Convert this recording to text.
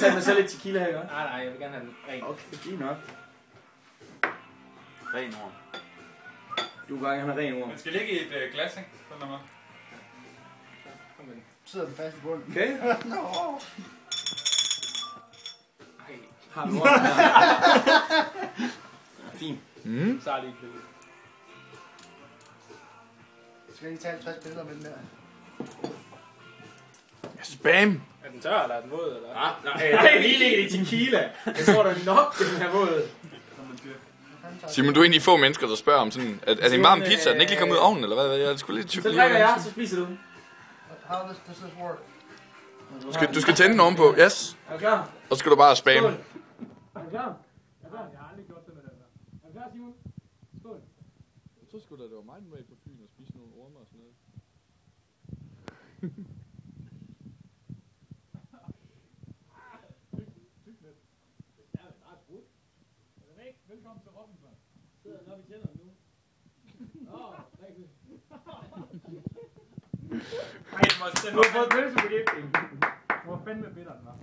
tage mig selv lidt tequila her, ikke? Nej, jeg vil gerne have den ren. Okay, fint nok. Ren ord. Du vil gerne have ren ord. Man skal ligge i et glas, ikke? Sådan der. Sidder den fast i bunden. Okay. Nå. Har du ord her? Fint. Så er det ikke det. Skal jeg lige tage 50 billeder med den der? Spam! Er den tør, eller er den våd, eller? Nej, lige ligge i tequila. Jeg tror, der er nok, den her måde. Simon, du er en af de få mennesker, der spørger om sådan... Er det en varm pizza? Er den ikke lige kommet ud af ovnen, eller hvad? Jeg er sgu lidt Så drikker jeg, så spiser du. How does this work? Du skal tænde den ovenpå, yes. Er du klar? Og så skal du bare spam. Skål. Er du klar? Jeg har aldrig gjort det med den der. Er du klar, Simon? Skål. Så skulle det var meget normalt på Fyn at spise nogle ormer og sådan noget. Velkommen til Robinson. Sidder den oppe i tænderne nu? Åh, rigtigt. Ej, du har fået pølseforgiftning. Hvor fanden med bitter den var.